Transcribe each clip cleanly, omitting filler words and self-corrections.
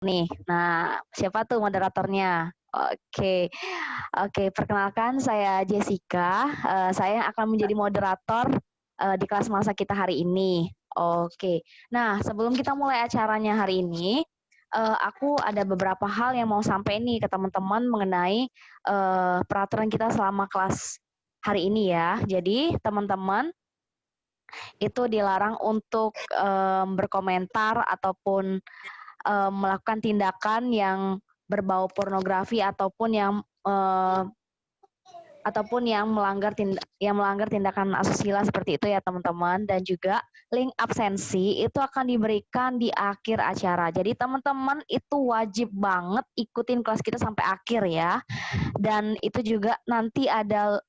nih. Nah, siapa tuh moderatornya? Oke, oke. Perkenalkan saya Jessica. Saya akan menjadi moderator di kelas masa kita hari ini. Oke. Nah, sebelum kita mulai acaranya hari ini, aku ada beberapa hal yang mau sampai nih ke teman-teman mengenai peraturan kita selama kelas hari ini ya. Jadi teman-teman itu dilarang untuk berkomentar ataupun melakukan tindakan yang berbau pornografi ataupun yang melanggar tindakan asusila seperti itu ya teman-teman. Dan juga link absensi itu akan diberikan di akhir acara. Jadi teman-teman itu wajib banget ikutin kelas kita sampai akhir ya. Dan itu juga nanti ada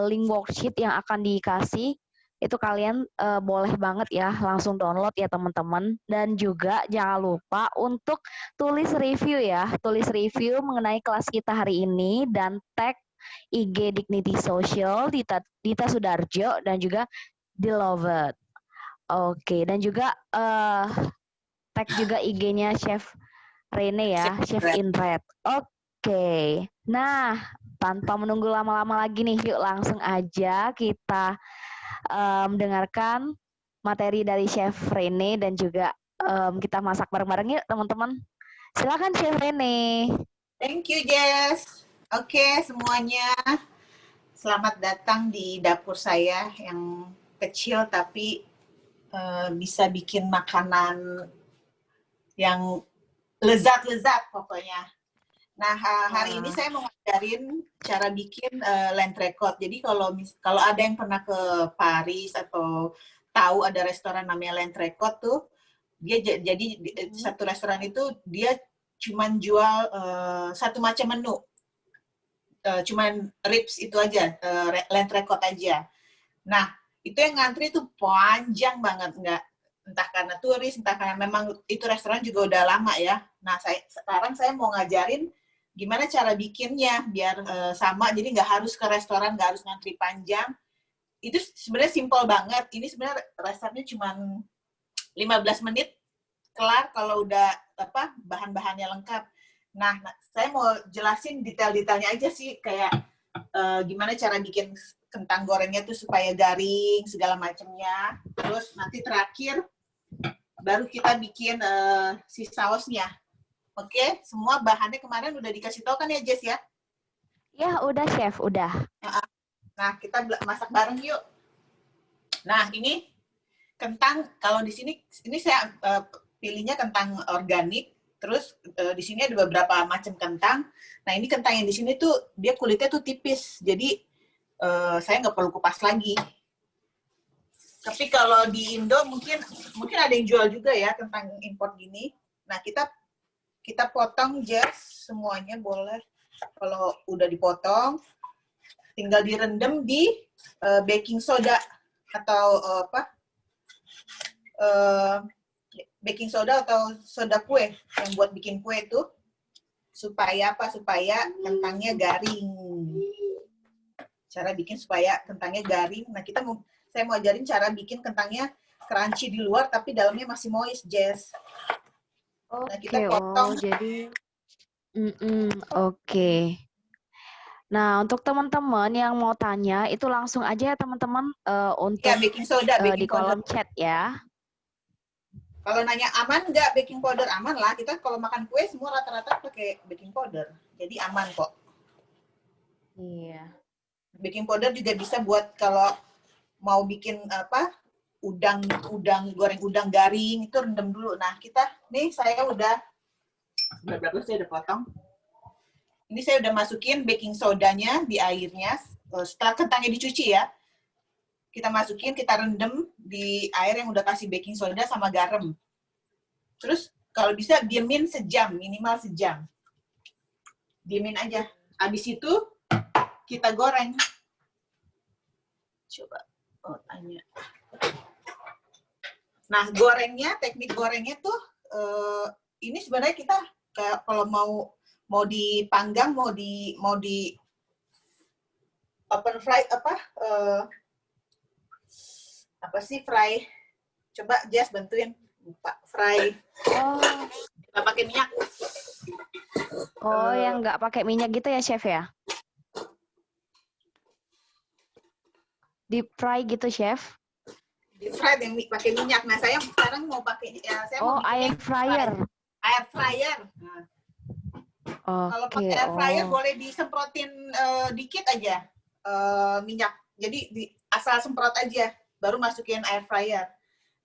link worksheet yang akan dikasih, itu kalian boleh banget ya langsung download ya teman-teman. Dan juga jangan lupa untuk tulis review ya, tulis review mengenai kelas kita hari ini dan tag IG Dignity Social, Dita Sudarjo, dan juga Beloved. Oke, dan juga tag juga IG-nya Chef Rene ya, Chef in Red. Oke, nah tanpa menunggu lama-lama lagi nih, yuk langsung aja kita mendengarkan materi dari Chef Rene dan juga kita masak bareng-bareng yuk teman-teman. Silakan Chef Rene. Thank you Jess. Oke semuanya, selamat datang di dapur saya yang kecil tapi bisa bikin makanan yang lezat-lezat pokoknya. Nah hari ini saya mau ngajarin cara bikin lentrekot. Jadi kalau ada yang pernah ke Paris atau tahu ada restoran namanya lentrekot tuh, dia jadi satu restoran itu dia cuman jual satu macam menu. Cuman ribs itu aja, lentrekot aja. Nah, itu yang ngantri tuh panjang banget, entah karena turis, entah karena memang itu restoran juga udah lama ya. Nah, sekarang saya mau ngajarin gimana cara bikinnya biar sama, jadi nggak harus ke restoran, nggak harus ngantri panjang. Itu sebenarnya simpel banget. Ini sebenarnya resepnya cuma 15 menit kelar kalau udah bahan-bahannya lengkap. Nah, saya mau jelasin detail-detailnya aja sih, kayak gimana cara bikin kentang gorengnya tuh supaya garing, segala macamnya. Terus nanti terakhir, baru kita bikin si sausnya. Oke, semua bahannya kemarin udah dikasih tahu kan ya, Jess ya? Ya, udah Chef, udah. Nah, kita masak bareng yuk. Nah, ini kentang, kalau di sini saya pilihnya kentang organik. Terus di sini ada beberapa macam kentang. Nah ini kentang yang di sini tuh dia kulitnya tuh tipis, jadi saya nggak perlu kupas lagi. Tapi kalau di Indo mungkin ada yang jual juga ya kentang impor gini. Nah kita potong just semuanya boleh. Kalau udah dipotong, tinggal direndam di baking soda atau baking soda atau soda kue yang buat bikin kue itu supaya kentangnya garing. Cara bikin supaya kentangnya garing. Nah, saya mau ajarin cara bikin kentangnya crunchy di luar tapi dalamnya masih moist, Jess. Nah, kita potong. Jadi oke. Nah, untuk teman-teman yang mau tanya itu langsung aja ya teman-teman untuk ya, baking soda, di kolom chat ya. Kalau nanya aman nggak baking powder, aman lah. Kita kalau makan kue semua rata-rata pakai baking powder. Jadi aman kok. Iya. Baking powder juga bisa buat kalau mau bikin goreng udang garing, itu rendam dulu. Nah, saya udah berapa saya udah potong. Ini saya udah masukin baking sodanya di airnya. Setelah kentangnya dicuci ya, kita masukin, kita rendam di air yang udah kasih baking soda sama garam. Terus kalau bisa diemin sejam, minimal sejam. Diemin aja. Habis itu kita goreng. Coba tanya. Nah, teknik gorengnya tuh ini sebenarnya kita kalau mau dipanggang, mau di open fry fry. Coba Jess bantuin lupa. Fry. Oh, Nggak pakai minyak. yang nggak pakai minyak gitu ya, Chef ya? Deep fry gitu, Chef? Deep fry yang pakai minyak. Nah, saya sekarang mau pakai, ya, saya mau air fryer. Air fryer. Nah, kalau pakai air fryer boleh disemprotin dikit aja minyak. Jadi asal semprot aja, baru masukin air fryer.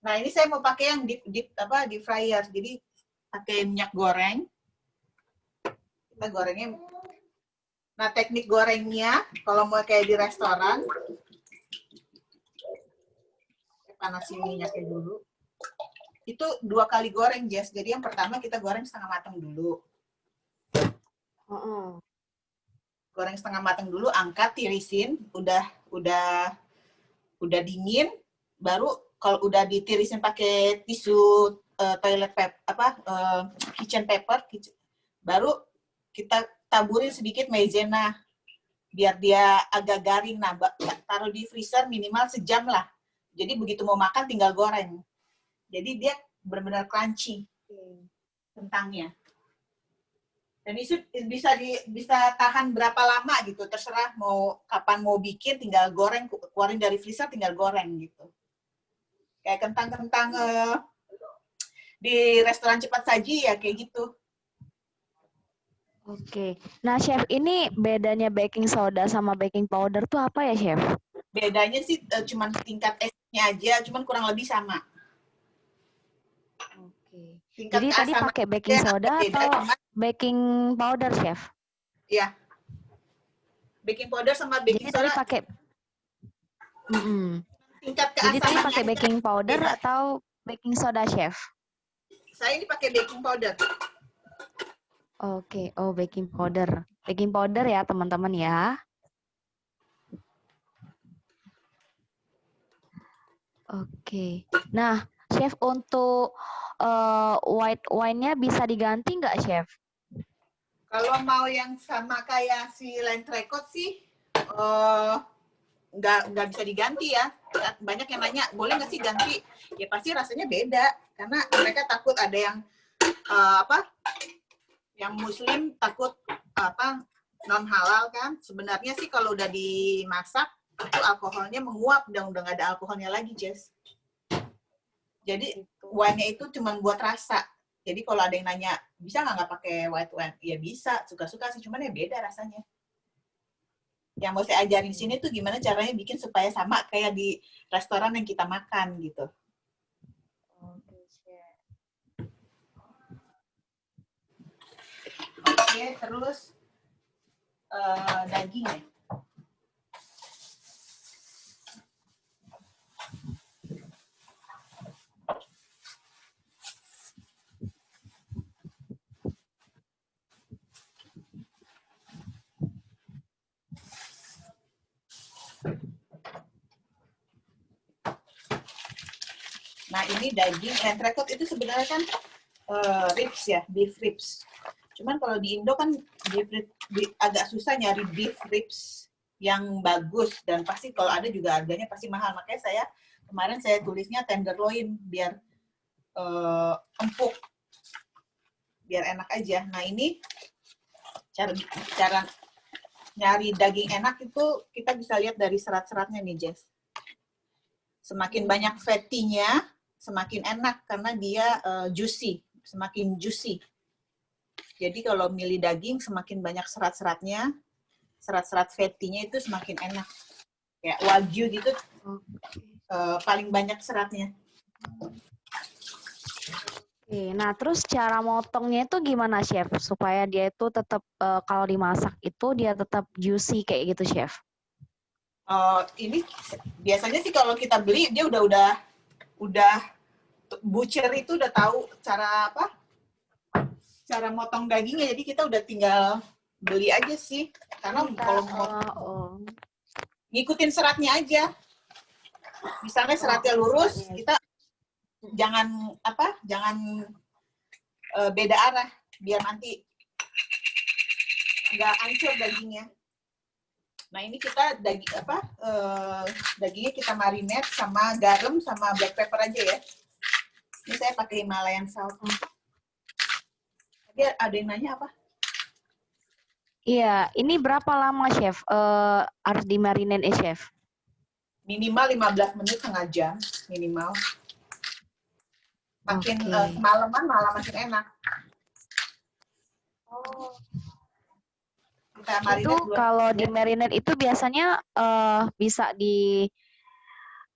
Nah, ini saya mau pakai yang deep fryer. Jadi pakai minyak goreng. Kita gorengnya. Nah, teknik gorengnya kalau mau kayak di restoran, panasin minyaknya dulu. Itu 2 kali goreng, Jess. Jadi yang pertama kita goreng setengah matang dulu. Goreng setengah matang dulu, angkat, tirisin, udah dingin, baru kalau udah ditirisin pakai tisu toilet paper, kitchen paper, baru kita taburin sedikit maizena biar dia agak garing. Nah, taruh di freezer minimal sejam lah. Jadi begitu mau makan tinggal goreng. Jadi dia benar-benar crunchy kentangnya. Dan itu bisa tahan berapa lama gitu, terserah kapan mau bikin, tinggal goreng, keluarin dari freezer tinggal goreng gitu. Kayak kentang-kentang di restoran cepat saji ya kayak gitu. Oke. Nah, Chef, ini bedanya baking soda sama baking powder tuh apa ya, Chef? Bedanya sih cuman tingkat esnya aja, cuman kurang lebih sama. Oke. Tingkat Jadi tadi pakai baking soda atau baking powder, Chef? Iya. Baking powder sama baking soda. Jadi tadi pakai tingkat Jadi tadi keasamannya pakai baking powder beda. atau baking soda, Chef? Saya ini pakai baking powder. Oke, baking powder. Baking powder ya, teman-teman ya. Oke. Nah, Chef, untuk white wine-nya bisa diganti nggak, Chef? Kalau mau yang sama kayak si Lentrecot sih, nggak bisa diganti ya. Banyak yang nanya, boleh nggak sih ganti? Ya pasti rasanya beda. Karena mereka takut ada yang yang Muslim takut non halal kan. Sebenarnya sih kalau udah dimasak itu alkoholnya menguap, udah nggak ada alkoholnya lagi, Jess. Jadi wine-nya itu cuma buat rasa. Jadi kalau ada yang nanya, bisa nggak pakai white wine? Ya bisa, suka-suka sih, cuman ya beda rasanya. Yang mau saya ajarin di sini tuh gimana caranya bikin supaya sama kayak di restoran yang kita makan gitu. Oke, terus dagingnya. Nah, ini daging entrecot itu sebenarnya kan ribs ya, beef ribs. Cuman kalau di Indo kan agak susah nyari beef ribs yang bagus, dan pasti kalau ada juga harganya pasti mahal. Makanya kemarin saya tulisnya tenderloin biar empuk, biar enak aja. Nah, ini cara nyari daging enak itu kita bisa lihat dari serat-seratnya nih, Jess. Semakin banyak fatty-nya, semakin enak karena dia juicy, semakin juicy. Jadi kalau milih daging semakin banyak serat-seratnya, serat-serat fatty-nya itu semakin enak. Kayak wagyu gitu, paling banyak seratnya. Oke, nah terus cara motongnya itu gimana, Chef? Supaya dia itu tetap kalau dimasak itu dia tetap juicy kayak gitu, Chef? Ini biasanya sih kalau kita beli dia udah butcher itu udah tahu cara motong dagingnya, jadi kita udah tinggal beli aja sih, karena kalau mau ngikutin seratnya aja. Misalnya seratnya lurus, kita jangan beda arah biar nanti nggak hancur dagingnya. Nah, ini kita dagingnya kita marinate sama garam sama black pepper aja ya. Ini saya pakai Himalayan salt. Tadi ada yang nanya apa? Iya, ini berapa lama chef harus dimarinin chef? Minimal 15 menit, setengah jam minimal. Makin semalaman malah makin enak. Oh. Kita Itu kalau di marinate itu biasanya bisa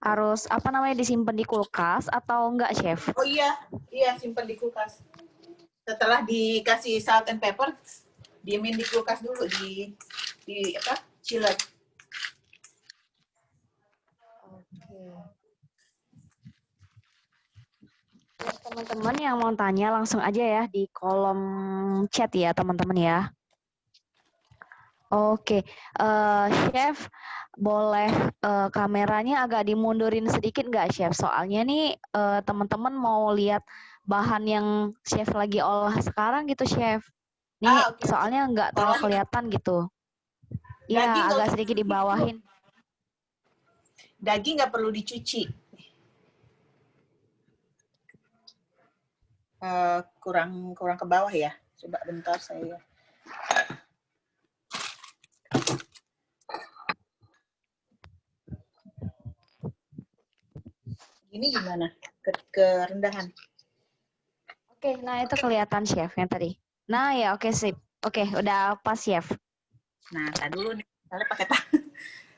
harus apa namanya disimpan di kulkas atau enggak chef? Oh iya, simpan di kulkas. Setelah dikasih salt and pepper, diemin di kulkas dulu di apa? Chiller. Teman-teman yang mau tanya langsung aja ya di kolom chat ya teman-teman ya. Oke, chef boleh kameranya agak dimundurin sedikit nggak chef? Soalnya nih teman-teman mau lihat bahan yang chef lagi olah sekarang gitu chef. Nih soalnya nggak terlalu kelihatan gitu. Ya agak sedikit dibawahin. Daging nggak perlu dicuci. Kurang ke bawah ya. Coba bentar saya. Ini gimana? Kerendahan. Oke, nah itu kelihatan chef yang tadi. Nah ya oke sip. Oke, udah pas chef. Nah, tadi dulu nih. Saya pakai tangan.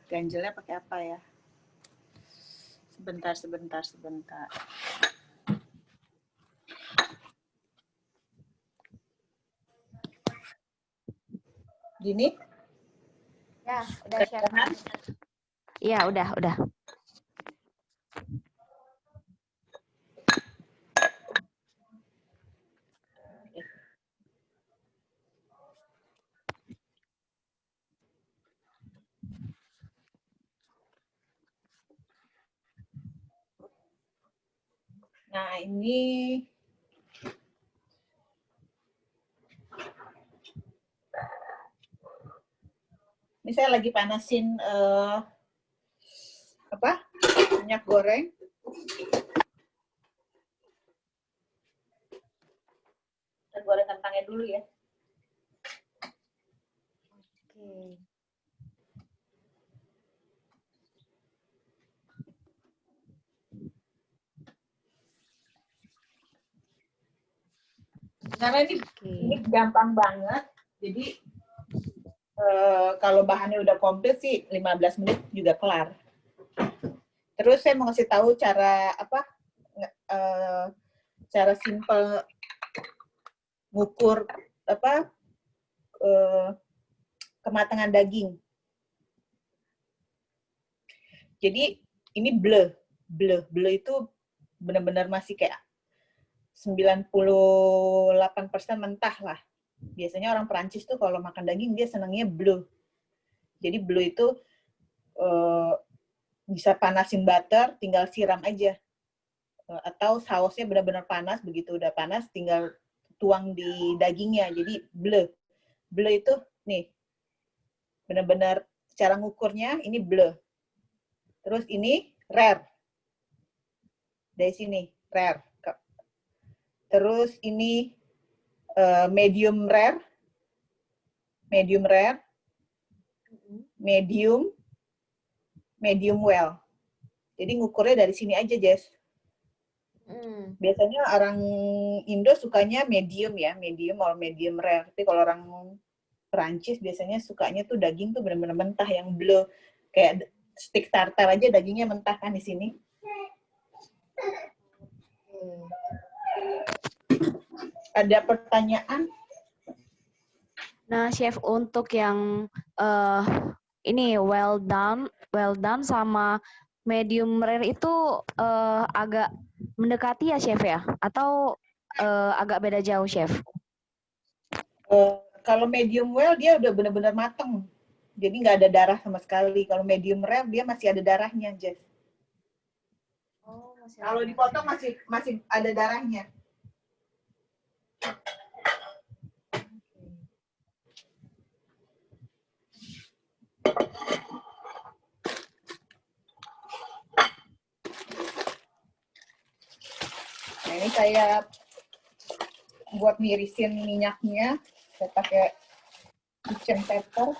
Ganjelnya pakai apa ya? Sebentar. Gini? Ya, udah chef. Iya, udah. Nah, ini saya lagi panasin minyak goreng. Kita goreng kentangnya dulu ya. Oke. Karena ini gampang banget. Jadi kalau bahannya udah komplit sih 15 menit juga kelar. Terus saya mau ngasih tahu cara cara simple ngukur kematangan daging. Jadi ini bleu itu benar-benar masih kayak 98% mentah lah. Biasanya orang Perancis tuh kalau makan daging dia senangnya bleu. Jadi bleu itu bisa panasin butter, tinggal siram aja. Atau sausnya benar-benar panas, begitu udah panas tinggal tuang di dagingnya. Jadi bleu. Bleu itu nih benar-benar cara ngukurnya ini bleu. Terus ini rare. Dari sini rare. Terus ini medium rare, medium well. Jadi ngukurnya dari sini aja, Jess. Biasanya orang Indo sukanya medium ya, medium or medium rare. Tapi kalau orang Perancis biasanya sukanya tuh daging tuh benar-benar mentah yang bleu. Kayak steak tartar aja dagingnya mentah kan di sini. Ada pertanyaan? Nah, chef untuk yang ini well done sama medium rare itu agak mendekati ya chef ya? Atau agak beda jauh chef? Kalau medium well dia udah benar-benar mateng. Jadi nggak ada darah sama sekali. Kalau medium rare dia masih ada darahnya, Jess. Kalau dipotong masih ada darahnya. Nah, ini saya buat ngirisin minyaknya, saya pakai kitchen pepper.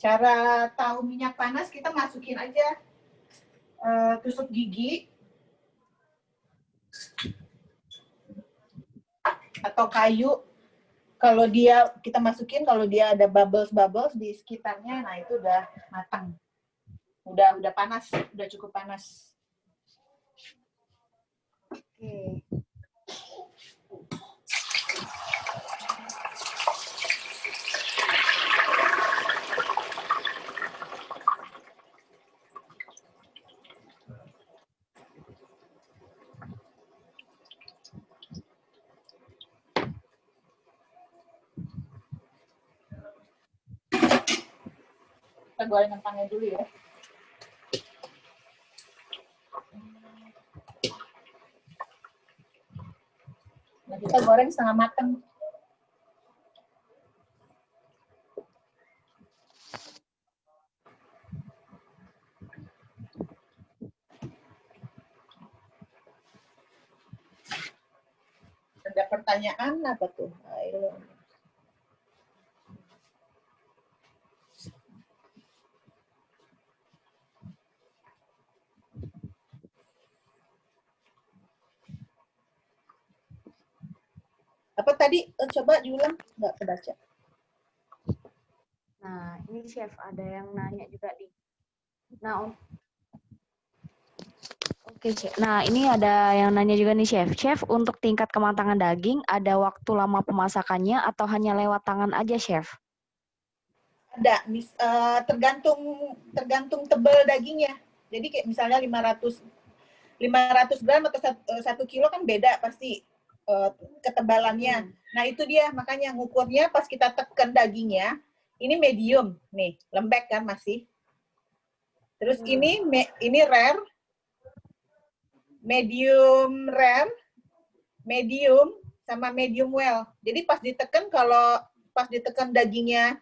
Cara tahu minyak panas, kita masukin aja tusuk gigi atau kayu. Kalau kita masukin, kalau dia ada bubbles di sekitarnya, nah itu udah matang. Udah panas, udah cukup panas. Oke. Kita goreng kentangnya dulu ya. Nah, kita goreng setengah matang. Ada pertanyaan apa tuh? Ayo. Apa tadi? Coba diulang, nggak kebaca. Nah, ini Chef ada yang nanya juga di. Nah, oke, Chef. Nah, ini ada yang nanya juga nih, Chef. Chef, untuk tingkat kematangan daging, ada waktu lama pemasakannya atau hanya lewat tangan aja, Chef? Ada, tergantung tebal dagingnya. Jadi kayak misalnya 500 gram atau 1 kilo kan beda pasti ketebalannya. Nah itu dia, makanya ngukurnya pas kita tekan dagingnya, ini medium, nih, lembek kan masih. Terus ini rare, medium rare, medium, sama medium well. Jadi pas ditekan dagingnya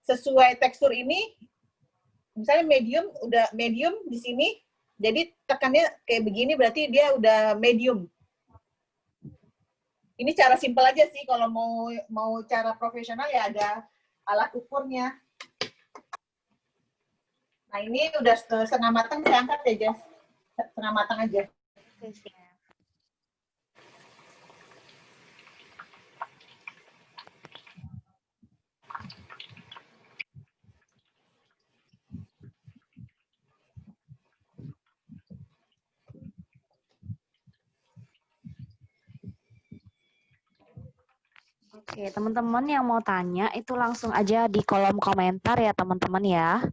sesuai tekstur ini, misalnya udah medium di sini, jadi tekannya kayak begini berarti dia udah medium. Ini cara simpel aja sih, kalau mau cara profesional ya ada alat ukurnya. Nah ini udah setengah matang, saya angkat aja, setengah matang aja. Oke, teman-teman yang mau tanya itu langsung aja di kolom komentar ya, teman-teman ya.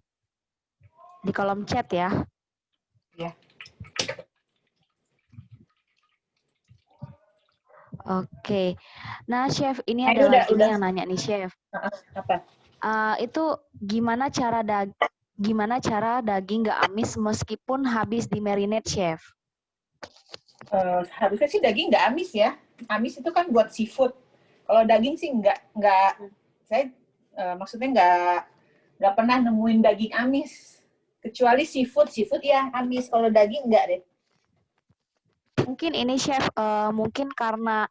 Di kolom chat ya. Ya. Oke. Nah, Chef, ini Nah, ada lagi nih yang nanya nih, Chef. Apa? Itu gimana cara daging nggak amis meskipun habis di marinate, Chef? Harusnya sih daging nggak amis ya. Amis itu kan buat seafood. Kalau daging sih nggak. Saya maksudnya nggak pernah nemuin daging amis. Kecuali seafood ya amis. Kalau daging nggak deh. Mungkin ini Chef, mungkin karena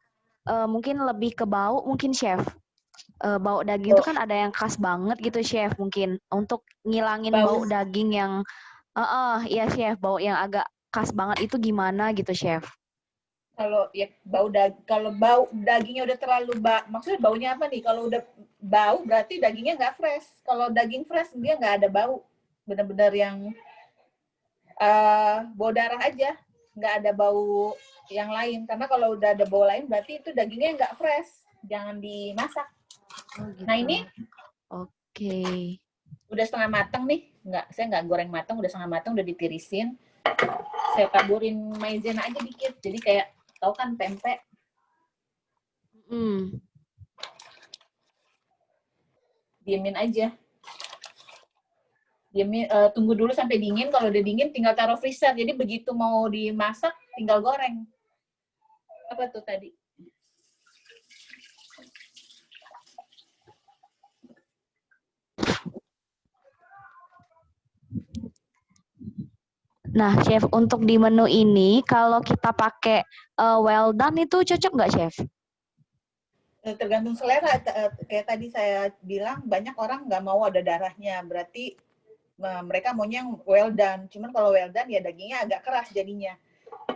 mungkin lebih ke bau, mungkin Chef. Bau daging itu kan ada yang khas banget gitu, Chef. Mungkin untuk ngilangin bau daging yang, iya Chef, bau yang agak khas banget itu gimana gitu, Chef? Kalau bau dagingnya udah terlalu maksudnya baunya apa nih? Kalau udah bau berarti dagingnya nggak fresh. Kalau daging fresh dia nggak ada bau, benar-benar yang bau darah aja, nggak ada bau yang lain. Karena kalau udah ada bau lain berarti itu dagingnya nggak fresh, jangan dimasak. Oh, gitu. Nah ini, oke. Udah setengah matang nih, saya nggak goreng matang, udah setengah matang, udah ditirisin. Saya taburin maizena aja dikit, jadi kayak tahu kan pempek. Diemin aja. tunggu dulu sampai dingin. Kalau udah dingin tinggal taruh freezer. Jadi begitu mau dimasak tinggal goreng. Apa tuh tadi? Nah, Chef, untuk di menu ini, kalau kita pakai well done itu cocok nggak, Chef? Tergantung selera. Kayak tadi saya bilang, banyak orang nggak mau ada darahnya. Berarti mereka maunya yang well done. Cuman kalau well done ya dagingnya agak keras jadinya.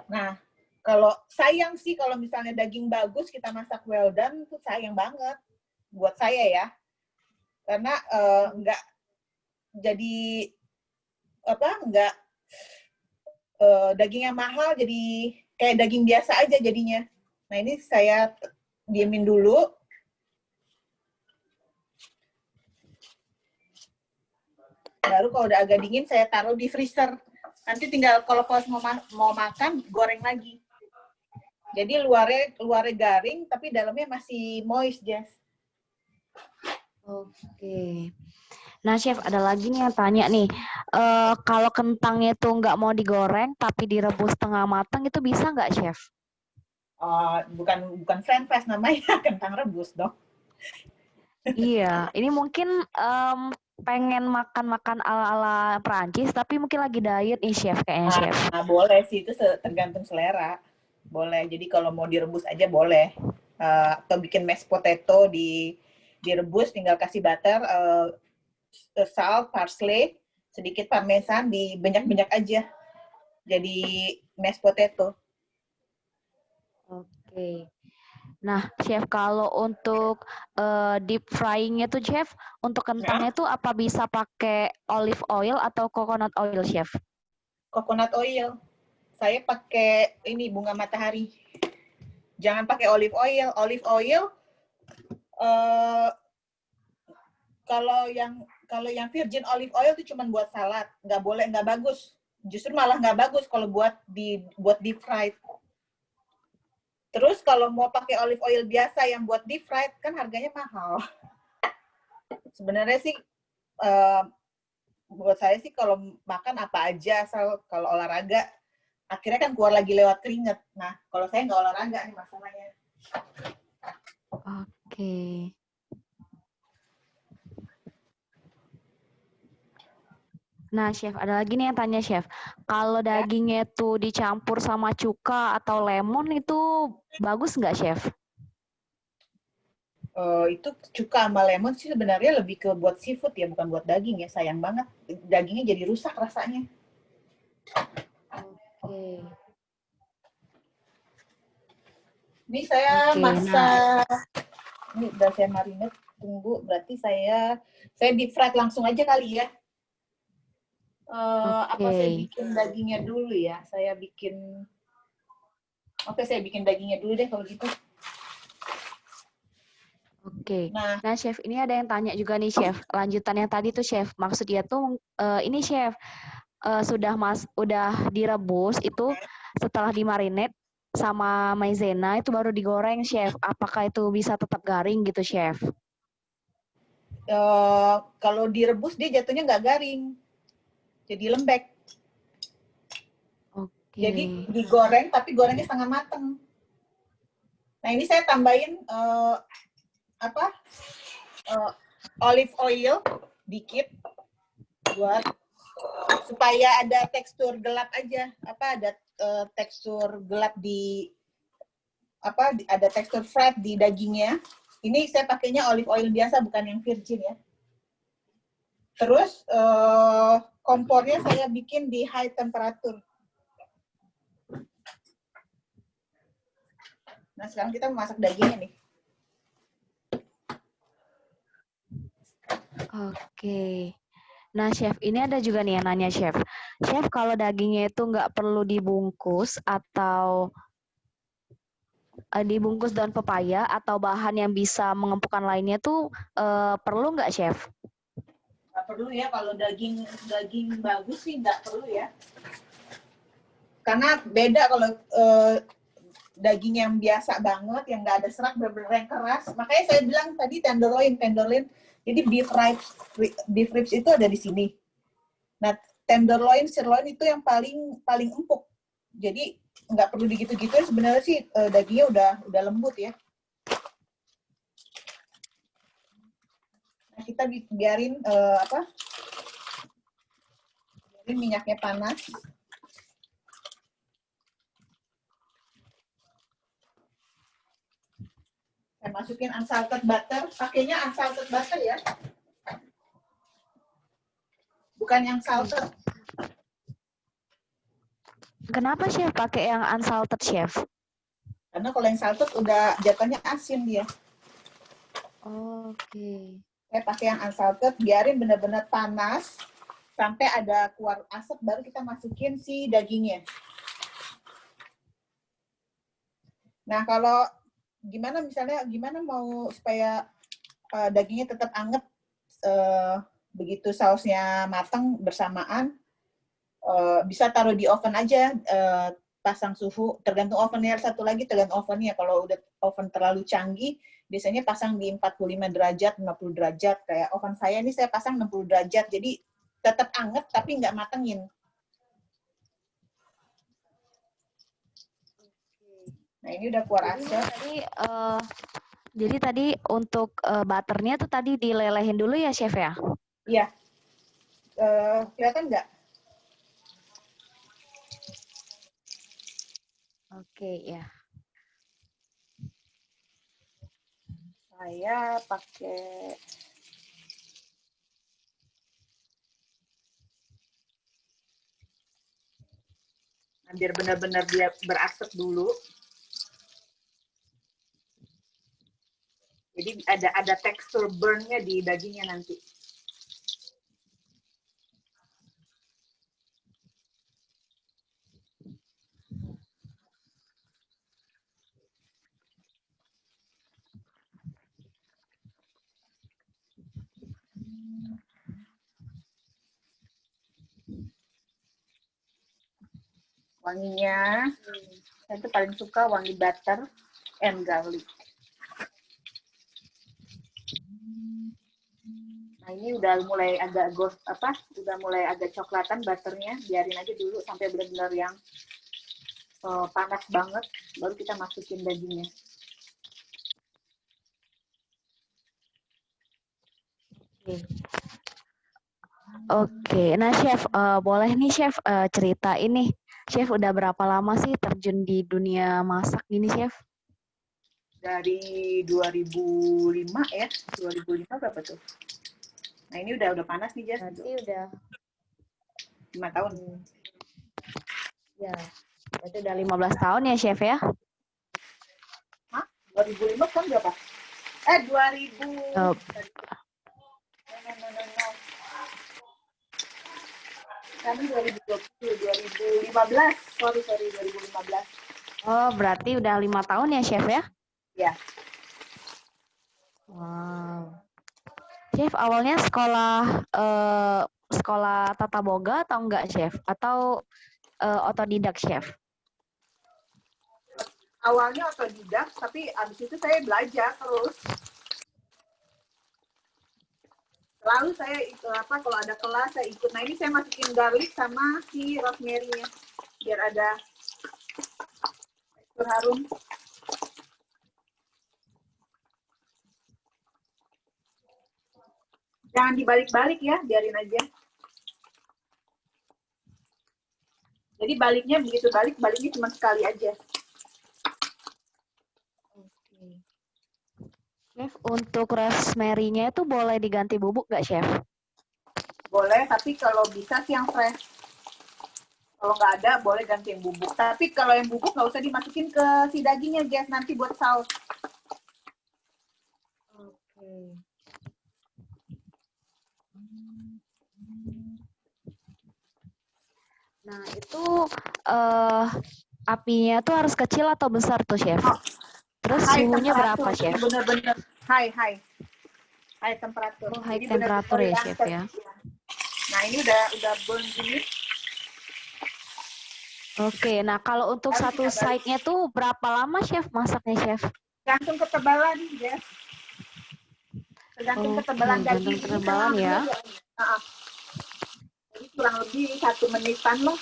Nah, kalau sayang sih kalau misalnya daging bagus kita masak well done, itu sayang banget buat saya ya. Karena nggak jadi nggak dagingnya mahal, jadi kayak daging biasa aja jadinya. Nah, ini saya diemin dulu. Baru kalau udah agak dingin, saya taruh di freezer. Nanti tinggal kalau pas mau makan, goreng lagi. Jadi luarnya garing, tapi dalamnya masih moist, Jess. Oke. Nah, Chef, ada lagi nih yang tanya nih. Kalau kentangnya itu nggak mau digoreng, tapi direbus setengah matang, itu bisa nggak, Chef? Bukan French fries namanya, kentang rebus dong. Iya, ini mungkin pengen makan-makan ala-ala Perancis, tapi mungkin lagi diet nih, Chef, kayaknya, Chef. Nah, boleh sih, itu tergantung selera. Boleh, jadi kalau mau direbus aja boleh. Atau bikin mashed potato direbus, tinggal kasih butter, salt, parsley, sedikit parmesan, dibenyak-benyak aja. Jadi mashed potato. Oke. Nah, Chef, kalau untuk deep frying-nya tuh, Chef, untuk kentangnya tuh apa bisa pakai olive oil atau coconut oil, Chef? Coconut oil. Saya pakai ini bunga matahari. Jangan pakai olive oil. Olive oil kalau yang virgin olive oil itu cuma buat salad, nggak bagus. Justru malah nggak bagus kalau buat deep fried. Terus kalau mau pakai olive oil biasa yang buat deep fried kan harganya mahal. Sebenarnya sih buat saya sih kalau makan apa aja asal kalau olahraga akhirnya kan keluar lagi lewat keringet. Nah, kalau saya nggak olahraga nih masalahnya. Oke. Nah, Chef, ada lagi nih yang tanya, Chef. Kalau dagingnya itu dicampur sama cuka atau lemon itu bagus nggak, Chef? Itu cuka sama lemon sih sebenarnya lebih ke buat seafood ya, bukan buat daging ya. Sayang banget. Dagingnya jadi rusak rasanya. Oke. Ini saya masak. Ini udah saya marinate. Tunggu, berarti saya deep fried langsung aja kali ya. Apa saya bikin dagingnya dulu ya? Saya bikin dagingnya dulu deh kalau gitu. Oke. Nah, Chef, ini ada yang tanya juga nih, Chef. Lanjutan yang tadi tuh, Chef. Maksud dia tuh ini, Chef, udah direbus itu setelah dimarinate sama maizena itu baru digoreng, Chef. Apakah itu bisa tetap garing gitu, Chef? Kalau direbus dia jatuhnya nggak garing. Jadi lembek. Oke. Jadi digoreng tapi gorengnya setengah mateng. Nah, ini saya tambahin olive oil dikit buat supaya ada tekstur gelap aja. Ada tekstur gelap ada tekstur fried di dagingnya. Ini saya pakainya olive oil biasa bukan yang virgin ya. Terus kompornya saya bikin di high temperature. Nah, sekarang kita memasak dagingnya nih. Oke. Nah, Chef, ini ada juga nih yang nanya, Chef. Chef, kalau dagingnya itu nggak perlu dibungkus atau dibungkus daun pepaya atau bahan yang bisa mengempukkan lainnya tuh perlu nggak, Chef? Nggak perlu ya, kalau daging bagus sih nggak perlu ya. Karena beda kalau daging yang biasa banget, yang nggak ada serat, bener-bener yang keras. Makanya saya bilang tadi tenderloin. Jadi beef ribs itu ada di sini. Nah, tenderloin, sirloin itu yang paling empuk. Jadi nggak perlu digitu-gituin, sebenarnya sih dagingnya udah lembut ya. Nah, kita biarin biarin minyaknya panas. Saya masukin unsalted butter, pakainya unsalted butter ya. Bukan yang salted. Kenapa chef pakai yang unsalted chef? Karena kalau yang salted udah jatuhnya asin dia. Oke. Saya pakai yang unsalted, biarin benar-benar panas sampai ada keluar asap, baru kita masukin si dagingnya. Nah, kalau gimana mau supaya dagingnya tetap anget begitu sausnya matang bersamaan, bisa taruh di oven aja, pasang suhu, tergantung ovennya. Satu lagi tergantung ovennya, kalau udah oven terlalu canggih, biasanya pasang di 45 derajat, 50 derajat, kayak oven saya ini saya pasang 60 derajat, jadi tetap anget tapi nggak matengin. Nah, ini udah keluar asap. Jadi tadi untuk butternya tuh tadi dilelehin dulu ya chef ya? Iya. Kelihatan nggak? Oke, ya. Saya pakai biar benar-benar dia berasap dulu. Jadi ada tekstur burn-nya di dagingnya nanti. Wanginya, saya tuh paling suka wangi butter and garlic. Nah, ini udah mulai agak udah mulai agak coklatan butternya, biarin aja dulu sampai benar-benar yang panas banget, baru kita masukin dagingnya. Oke, nah chef, boleh nih chef cerita ini, chef udah berapa lama sih terjun di dunia masak gini chef? Dari 2005 ya, 2005 berapa tuh? Nah, ini udah panas nih, Jas. Berarti udah 5 tahun. Ya, berarti udah 15 tahun ya chef ya? Hah? 2005 kan berapa? 2000. Oh. No. Kami 2015. Sorry, 2015. Oh, berarti udah 5 tahun ya chef ya? Ya. Wow. Chef, awalnya sekolah tata boga atau enggak chef? Atau otodidak chef? Awalnya otodidak, tapi abis itu saya belajar terus. Lalu saya kalau ada kelas saya ikut. Nah, ini saya masukin garlic sama si rosemary-nya biar ada tekstur harum. Jangan dibalik-balik ya, biarin aja. Jadi baliknya begitu baliknya cuma sekali aja. Chef, untuk rosemary-nya itu boleh diganti bubuk nggak, Chef? Boleh, tapi kalau bisa sih yang fresh. Kalau nggak ada, boleh ganti yang bubuk. Tapi kalau yang bubuk nggak usah dimasukin ke si dagingnya, Jess. Nanti buat saus. Oke. Nah, itu apinya tuh harus kecil atau besar tuh, Chef? Oh. Terus suhunya berapa, Chef? Bener-bener high temperatur. Oh, high Jadi temperatur bener-bener ya, Chef ya. Nah, ini udah burn gini. Oke, nah kalau untuk satu side-nya tuh berapa lama, Chef, masaknya, Chef? Tergantung ketebalan, Jess. Tergantung ketebalan daging. Ketebalan ya. Jadi kurang lebih 1 menitan lah.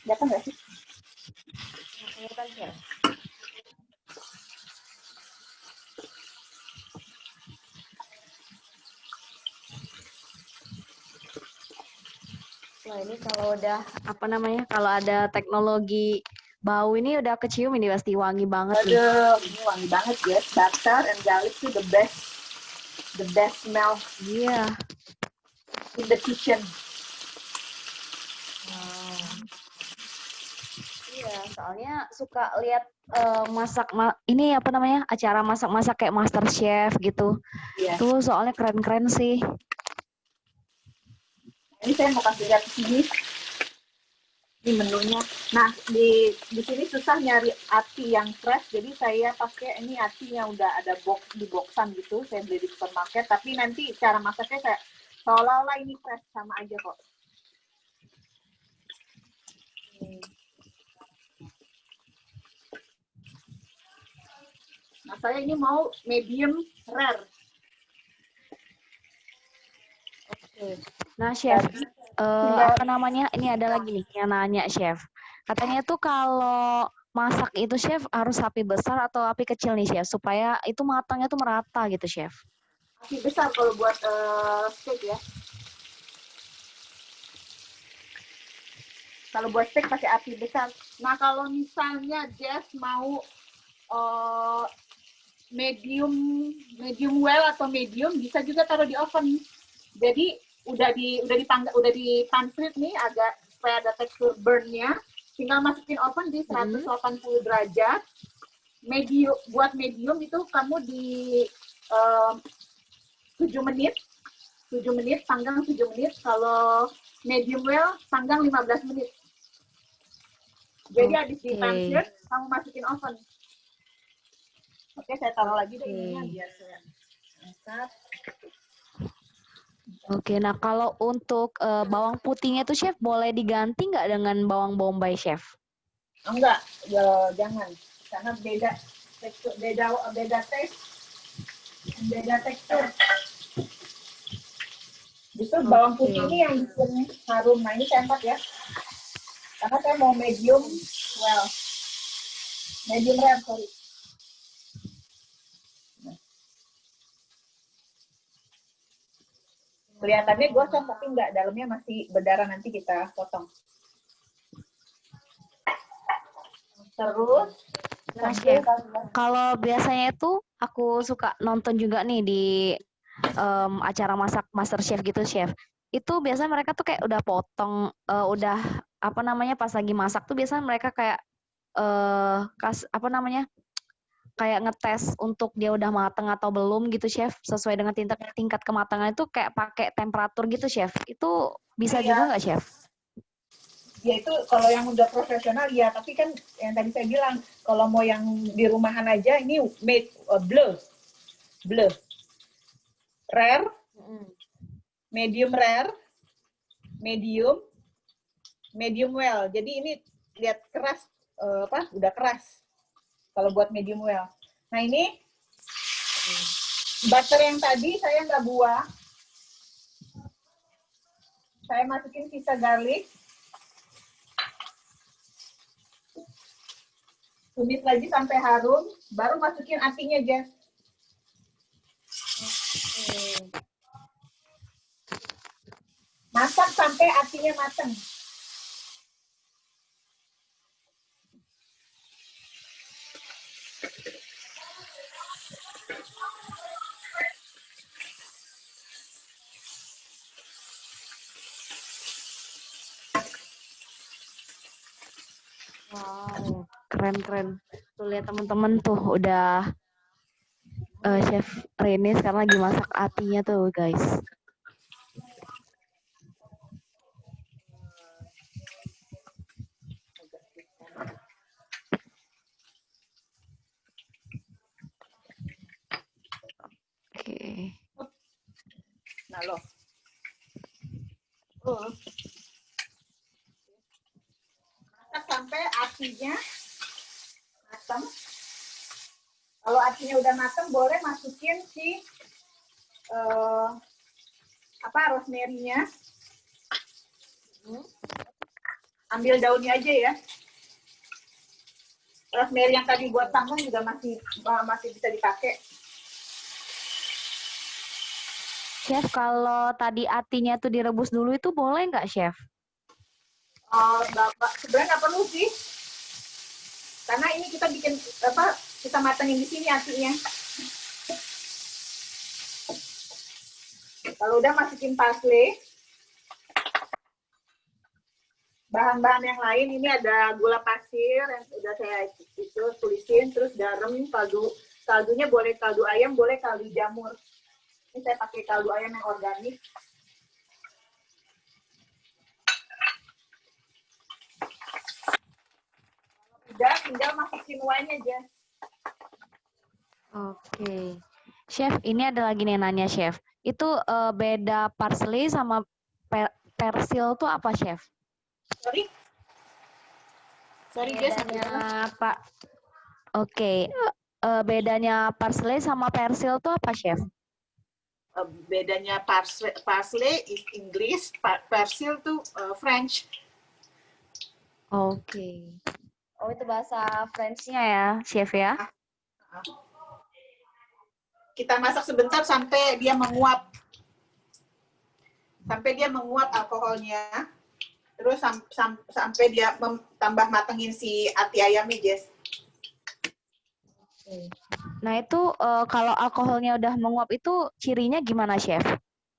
Kelihatan nggak sih? Kelihatan, Chef. Wah, ini kalau udah apa namanya? Kalau ada teknologi bau ini udah kecium ini pasti wangi banget nih. Aduh, ini wangi banget guys. Butter and garlic tuh the best smell Iya. in the kitchen. Wow. Iya, soalnya suka lihat ini apa namanya? Acara masak-masak kayak Master Chef gitu. Iya. Tuh soalnya keren-keren sih. Ini saya mau kasih lihat sini di menunya. Nah, di sini susah nyari ati yang fresh, jadi saya pakai ini ati yang udah ada di boxan gitu. Saya beli di supermarket, tapi nanti cara masaknya kayak seolah-olah ini fresh, sama aja kok. Nah, saya ini mau medium rare. Oke. Nah, Chef, apa namanya? Ini ada lagi nih yang nanya, Chef. Katanya tuh kalau masak itu, Chef, harus api besar atau api kecil nih, Chef, supaya itu matangnya tuh merata gitu, Chef. Api besar kalau buat steak ya. Kalau buat steak pakai api besar. Nah, kalau misalnya Jess mau medium well atau medium, bisa juga taruh di oven. Jadi udah di pan-frit nih agak supaya ada tekstur burn-nya. Tinggal masukin oven di 180 derajat. Buat medium itu kamu di 7 menit. 7 menit, panggang 7 menit. Kalau medium well, panggang 15 menit. Jadi habis di pan-frit, kamu masukin oven. Oke, saya taruh lagi deh ininya biar saya angkat. Oke, nah kalau untuk bawang putihnya tuh, Chef, boleh diganti nggak dengan bawang bombay, Chef? Enggak, ya, jangan. Karena beda tekstur, beda taste, beda tekstur. Justru bawang putih ini yang bikin harum. Nah, ini saya angkat ya. Karena saya mau medium rare, sorry. Kelihatannya gosong, tapi enggak, dalamnya masih berdarah, nanti kita potong. Terus, nah, Chef, kalau biasanya itu aku suka nonton juga nih di acara masak Master Chef gitu, Chef. Itu biasanya mereka tuh kayak udah potong, udah apa namanya pas lagi masak tuh biasanya mereka kayak apa namanya? Kayak ngetes untuk dia udah matang atau belum gitu, Chef, sesuai dengan tingkat kematangan itu kayak pakai temperatur gitu, Chef. Itu bisa juga nggak, Chef? Ya itu kalau yang udah profesional ya, tapi kan yang tadi saya bilang, kalau mau yang di rumahan aja, ini made bleu, rare, medium rare, medium well. Jadi ini lihat keras, udah keras. Kalau buat medium well. Nah ini butter yang tadi saya nggak buang. Saya masukin sisa garlic. Tumis lagi sampai harum, baru masukin atinya, Jess. Masak sampai atinya matang. Wow, keren. Tuh lihat teman-teman tuh udah Chef Rene sekarang lagi masak atinya tuh, guys. Oke. Nah loh. Masak sampai atinya matang. Kalau acinya udah matang, boleh masukin si rosemary-nya. Ambil daunnya aja ya. Rosemary yang tadi buat panggang juga masih bisa dipakai. Chef, kalau tadi atinya tuh direbus dulu itu boleh nggak, Chef? Sebenarnya nggak perlu sih. Karena ini kita bikin kita matengin di sini atinya. Kalau udah masukin parsley. Bahan-bahan yang lain ini ada gula pasir yang udah saya tulisin, terus garam, kaldunya boleh kaldu ayam, boleh kaldu jamur. Ini saya pakai kaldu ayam yang organik. Udah, tinggal masukin wine aja. Oke. Chef, ini ada lagi nih nanya, Chef. Itu beda parsley sama persil tuh apa, Chef? Sorry, bedanya Pak. Oke. Bedanya parsley sama persil tuh apa, Chef? Bedanya parsley is English, persil tuh French. Oke. Oh, itu bahasa French-nya ya, Chef ya? Kita masak sebentar sampai dia menguap. Sampai dia menguap alkoholnya. Terus sampai dia tambah matengin si ati ayamnya, Jess. Nah, itu kalau alkoholnya udah menguap itu cirinya gimana, Chef?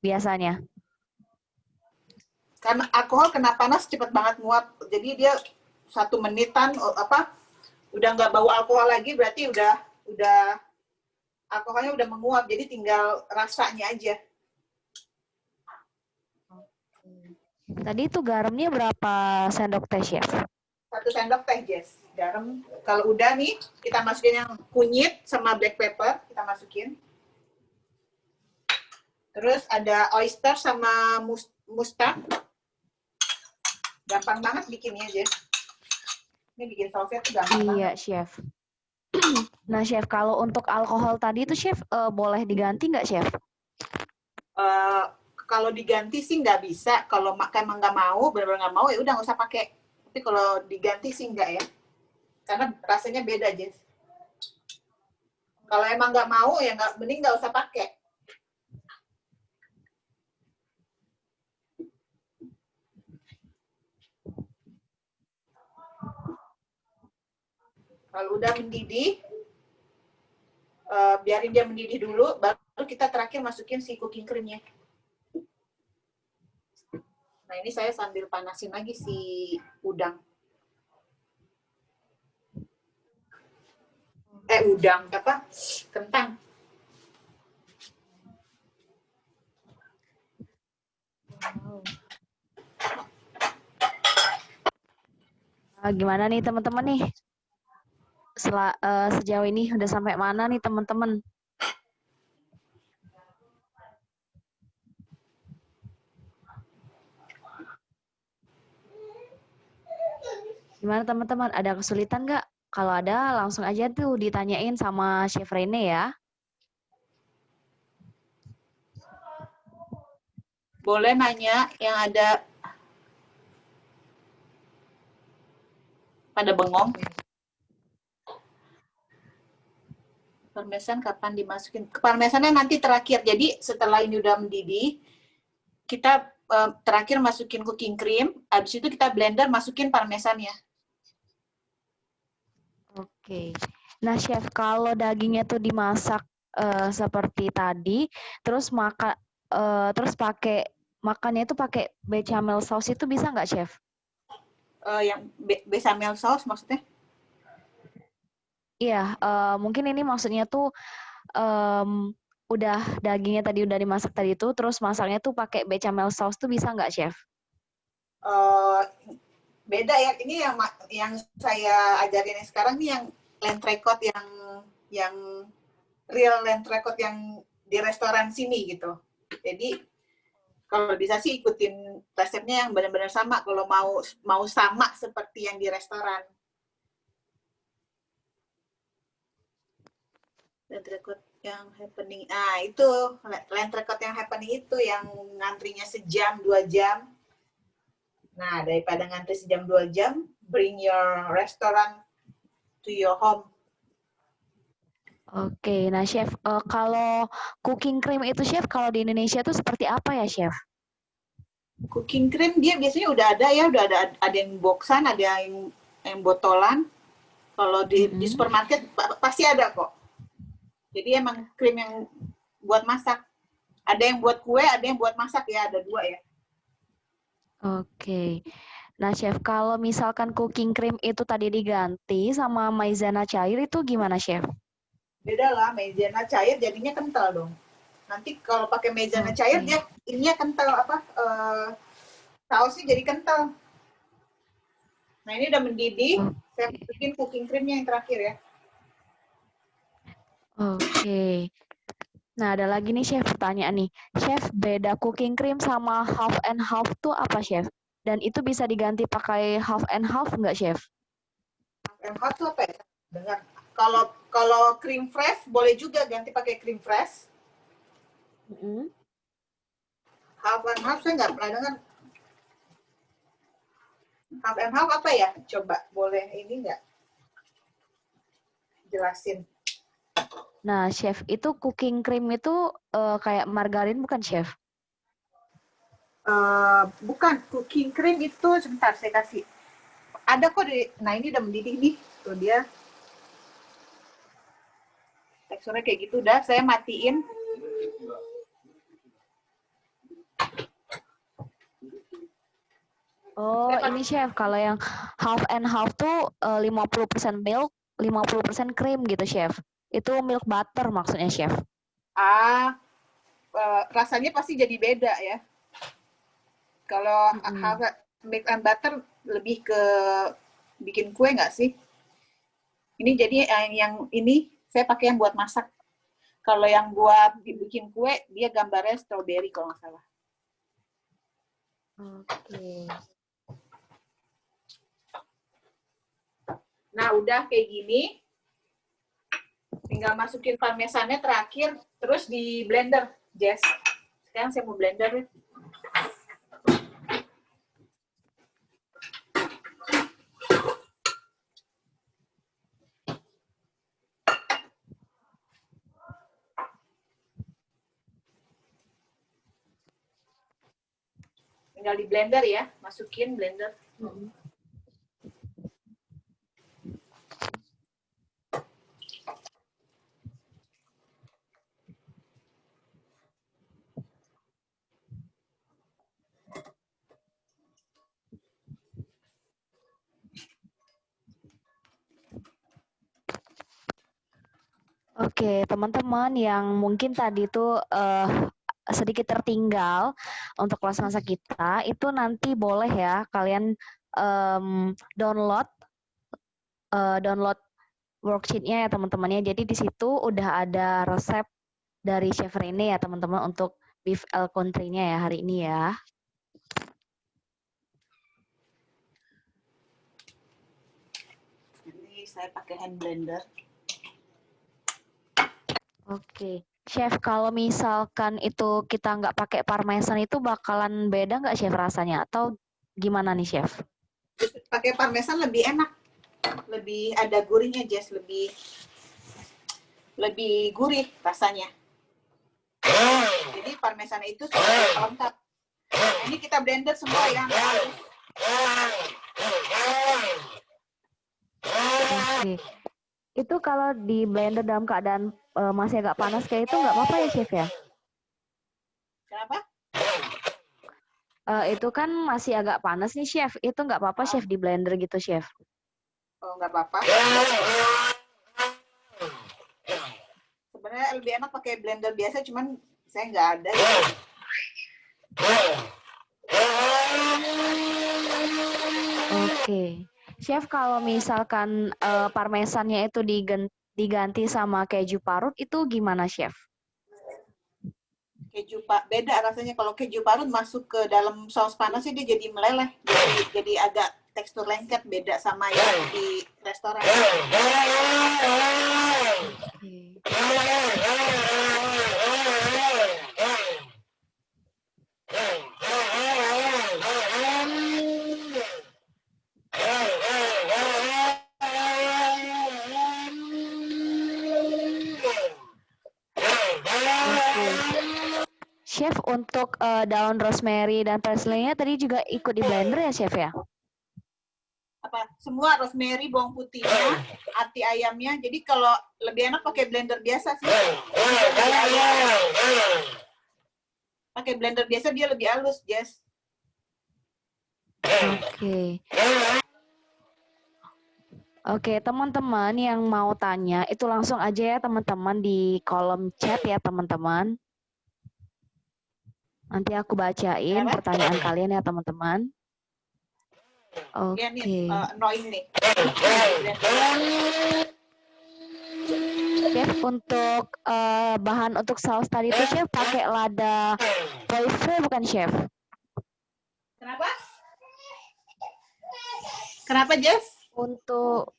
Biasanya? Karena alkohol kena panas cepet banget nguap. Jadi dia 1 menitan udah nggak bau alkohol lagi, berarti udah alkoholnya udah menguap. Jadi tinggal rasanya aja. Tadi itu garamnya berapa sendok teh, Chef? 1 sendok teh, Jess. Garam. Kalau udah nih, kita masukin yang kunyit sama black pepper. Kita masukin. Terus ada oyster sama mustard. Gampang banget bikinnya, Jess. Ini bikin sausnya tuh gampang banget. Iya, Chef. Nah, Chef, kalau untuk alkohol tadi itu, Chef, boleh diganti nggak, Chef? Kalau diganti sih nggak bisa. Kalau emang nggak mau, benar-benar nggak mau, ya udah nggak usah pakai. Tapi kalau diganti sih nggak ya. Karena rasanya beda, Jess. Kalau emang nggak mau, ya mending nggak usah pakai. Kalau udah mendidih, biarin dia mendidih dulu, baru kita terakhir masukin si cooking cream-nya. Nah, ini saya sambil panasin lagi si udang. Kentang. Gimana nih teman-teman nih? Sejauh ini udah sampai mana nih teman-teman? Gimana teman-teman? Ada kesulitan nggak? Kalau ada, langsung aja tuh ditanyain sama Chef Rene ya. Boleh nanya yang ada pada bengong. Parmesan kapan dimasukin? Parmesannya nanti terakhir. Jadi setelah ini udah mendidih, kita terakhir masukin cooking cream. Habis itu kita blender, masukin parmesannya. Oke. Nah, Chef, kalau dagingnya tuh dimasak seperti tadi, terus makannya itu pakai bechamel sauce itu bisa nggak, Chef? Yang bechamel sauce maksudnya? Iya, mungkin ini maksudnya tuh udah dagingnya tadi udah dimasak tadi itu, terus masaknya tuh pakai bechamel sauce tuh bisa nggak, Chef? Beda ya. Ini yang saya ajarin sekarang nih yang lentrecot yang real lentrecot yang di restoran sini gitu. Jadi kalau bisa sih ikutin resepnya yang benar-benar sama. Kalau mau sama seperti yang di restoran. Land record yang happening. Ah, itu land record yang happening itu yang ngantrinya sejam, 2 jam. Nah, daripada ngantri sejam, 2 jam, bring your restaurant to your home. Oke, nah chef, kalau cooking cream itu chef, kalau di Indonesia tuh seperti apa ya chef? Cooking cream dia biasanya udah ada ya, udah ada yang boxan, ada yang botolan. Kalau di supermarket pasti ada kok. Jadi emang krim yang buat masak. Ada yang buat kue, ada yang buat masak ya, ada 2 ya. Oke. Nah, chef, kalau misalkan cooking cream itu tadi diganti sama maizena cair itu gimana, chef? Beda lah, maizena cair jadinya kental dong. Nanti kalau pakai maizena cair dia ininya kental sausnya jadi kental. Nah, ini udah mendidih. Saya bikin cooking creamnya yang terakhir ya. Oke. Nah, ada lagi nih chef pertanyaan nih. Chef, beda cooking cream sama half and half tuh apa, chef? Dan itu bisa diganti pakai half and half nggak, chef? Half and half tuh apa ya? Dengar. Kalau cream fresh boleh juga ganti pakai cream fresh. Half and half saya nggak pernah dengar. Half and half apa ya? Coba boleh ini nggak? Jelasin. Nah, chef, itu cooking cream itu kayak margarin bukan, chef? Bukan, cooking cream itu sebentar saya kasih. Ada kok nah ini udah mendidih nih. Tuh dia. Teksturnya kayak gitu udah, saya matiin. Oh, ini chef, kalau yang half and half tuh 50% milk, 50% krim gitu, chef. Itu milk butter maksudnya, chef. Rasanya pasti jadi beda ya. Kalau milk and butter lebih ke bikin kue nggak sih? Ini jadi yang ini saya pakai yang buat masak. Kalau yang buat bikin kue, dia gambarnya strawberry kalau nggak salah. Oke. Nah, udah kayak gini. Tinggal masukin parmesannya terakhir, terus di blender, Jess. Sekarang saya mau blender. Tinggal di blender ya, masukin blender. Oke, teman-teman yang mungkin tadi tuh sedikit tertinggal untuk kelas masak kita, itu nanti boleh ya kalian download worksheet-nya ya teman-temannya. Jadi di situ udah ada resep dari Chef Rene ya teman-teman untuk beef El Country-nya ya hari ini ya. Ini saya pakai hand blender. Oke, Chef, kalau misalkan itu kita nggak pakai parmesan itu bakalan beda nggak Chef rasanya? Atau gimana nih Chef? Pakai parmesan lebih enak. Lebih ada gurihnya, Jess. Lebih gurih rasanya. Jadi parmesan itu sebagai pelengkap. Ini kita blender semua ya. Oke. Itu kalau di blender dalam keadaan masih agak panas kayak itu nggak apa-apa ya Chef ya? Kenapa? Itu kan masih agak panas nih Chef. Itu nggak apa-apa Chef di blender gitu Chef? Oh, nggak apa-apa. Sebenarnya lebih enak pakai blender biasa, cuman saya nggak ada. Oke. Chef, kalau misalkan parmesannya itu diganti sama keju parut, itu gimana, Chef? Keju beda rasanya. Kalau keju parut masuk ke dalam saus panasnya dia jadi meleleh, jadi agak tekstur lengket, beda sama yang di restoran. Chef, untuk daun rosemary dan parsley-nya tadi juga ikut di blender ya, Chef ya? Apa? Semua rosemary, bawang putihnya, ati ayamnya. Jadi kalau lebih enak pakai blender biasa sih. Pakai blender biasa dia lebih halus, Jess. Oke. Oke, teman-teman yang mau tanya itu langsung aja ya teman-teman di kolom chat ya teman-teman. Nanti aku bacain pertanyaan kalian ya teman-teman. Oke. Annoying nih. Chef, untuk bahan untuk saus tadi itu Chef pakai lada poivre bukan Chef? Kenapa? Kenapa, Jess? Untuk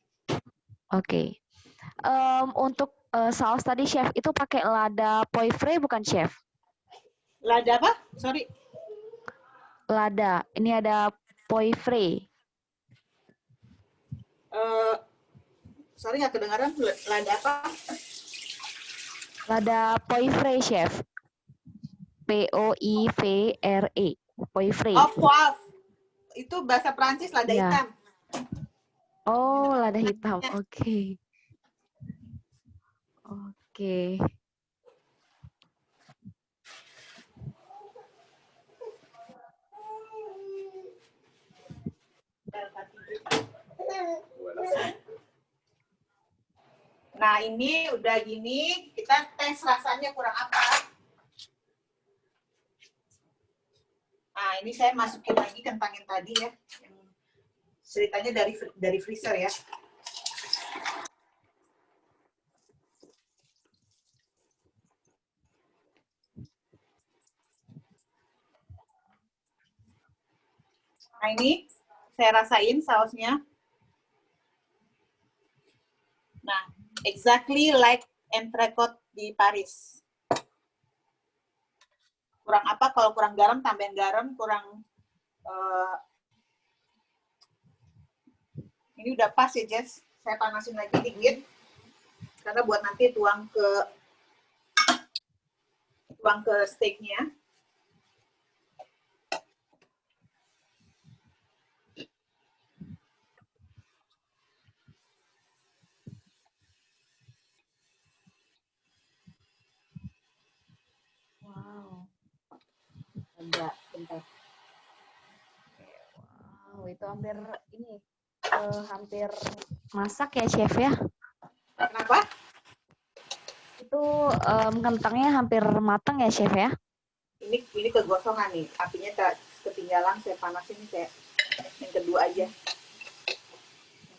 untuk saus tadi Chef itu pakai lada poivre bukan Chef? Lada apa? Sorry. Lada. Ini ada poivre. Sorry nggak kedengaran. Lada apa? Lada poivre, Chef. P-O-I-V-R-E. Poivre. Oh, poivre. Itu bahasa Prancis lada hitam. Oh, lada hitam. Oke. Oke. Nah, ini udah gini, kita tes rasanya kurang apa. Nah, ini saya masukin lagi kentang yang tadi ya. Yang ceritanya dari freezer ya. Nah, ini saya rasain sausnya. Nah, exactly like entrecote di Paris. Kurang apa? Kalau kurang garam, tambahin garam. Kurang ini udah pas ya, Jess. Saya panasin lagi dikit. Karena buat nanti tuang ke steaknya. Wow. Bentar. Wow, itu hampir masak ya, Chef ya? Kenapa? Itu kentangnya hampir matang ya, Chef ya? Ini kegosongan nih. Apinya ketinggalan, saya panasin saya yang kedua aja.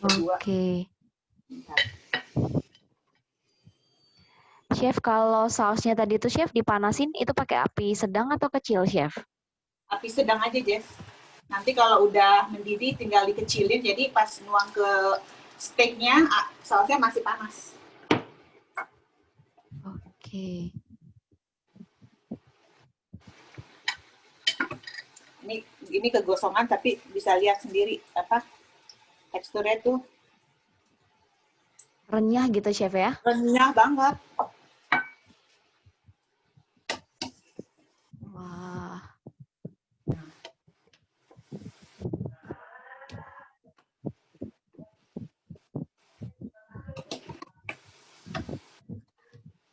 Oke. Chef, kalau sausnya tadi tuh Chef dipanasin itu pakai api sedang atau kecil, Chef? Api sedang aja, Jess. Nanti kalau udah mendidih tinggal dikecilin, jadi pas nuang ke steaknya, sausnya masih panas. Oke. Ini kegosongan, tapi bisa lihat sendiri apa teksturnya tuh Renyah gitu, Chef ya? renyah banget. Wah.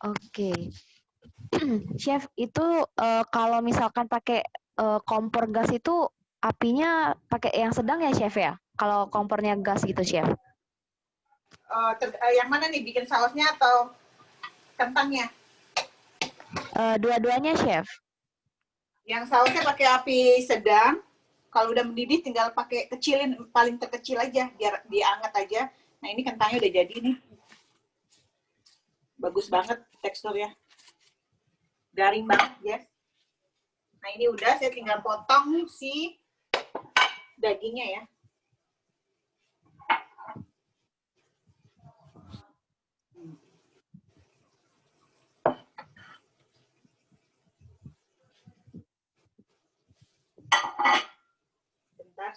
Oke. Chef, itu kalau misalkan pakai kompor gas itu apinya pakai yang sedang ya, Chef ya? Kalau kompornya gas gitu, Chef? Yang mana nih, bikin sausnya atau kentangnya? Dua-duanya, Chef. Yang sausnya pakai api sedang. Kalau udah mendidih tinggal pakai kecilin, paling terkecil aja biar dianget aja. Nah, ini kentangnya udah jadi nih. Bagus banget teksturnya. Garing banget, ya. Nah, ini udah, saya tinggal potong si dagingnya ya.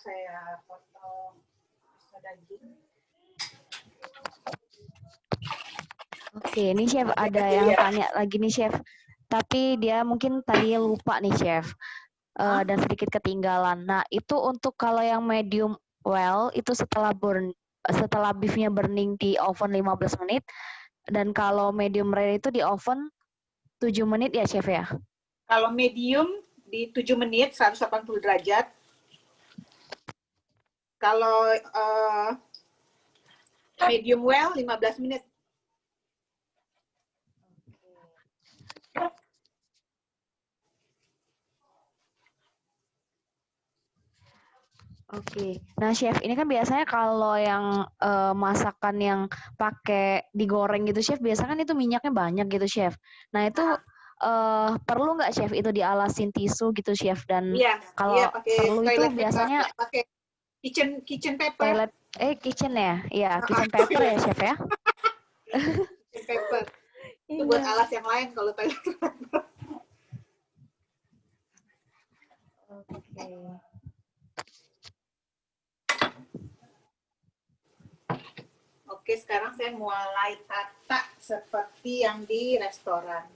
saya potong daging. Oke, ini chef ada yang tanya lagi nih chef. Tapi dia mungkin tadi lupa nih chef. Dan sedikit ketinggalan. Nah, itu untuk kalau yang medium well itu setelah beefnya burning di oven 15 menit dan kalau medium rare itu di oven 7 menit ya chef ya. Kalau medium di 7 menit 180 derajat. Kalau medium well 15 menit. Oke. Nah, chef, ini kan biasanya kalau yang masakan yang pakai digoreng gitu, chef, biasanya kan itu minyaknya banyak gitu, chef. Nah, itu perlu nggak, chef, itu dialasin tisu gitu, chef? Dan Iya, kalau pakai perlu itu toilet biasanya pakai kitchen paper. toilet kitchen ya? Iya, kitchen paper ya, chef ya? Kitchen paper. Itu buat alas yang lain kalau toilet paper. Oke. Oke, sekarang saya mulai tata seperti yang di restoran.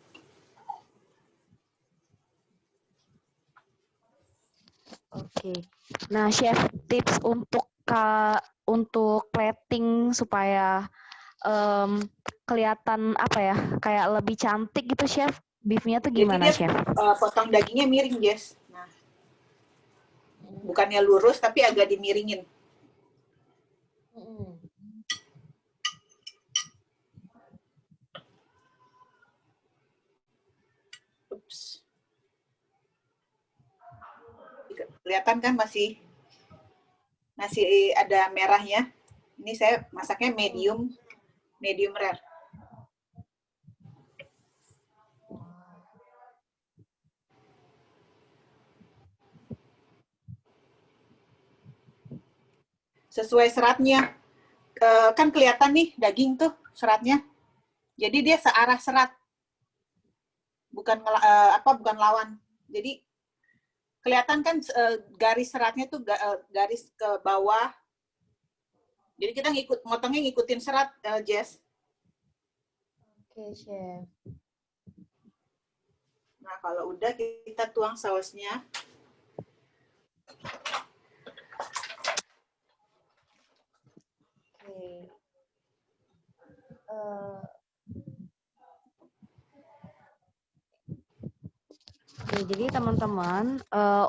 Oke. Nah, chef, tips untuk plating supaya kelihatan apa ya, kayak lebih cantik gitu, chef. Beefnya tuh Jadi gimana, dia chef? potong dagingnya miring, Jess. Nah, bukannya lurus tapi agak dimiringin. Ups. Kelihatan kan masih ada merahnya. Ini saya masaknya medium rare. Sesuai seratnya. Kan kelihatan nih daging tuh seratnya. Jadi dia searah serat. Bukan bukan lawan. Jadi kelihatan kan garis seratnya tuh garis ke bawah. Jadi kita motongnya ngikutin serat, Jess. Oke, chef. Nah, kalau udah kita tuang sausnya. Oke. Oke, jadi teman-teman,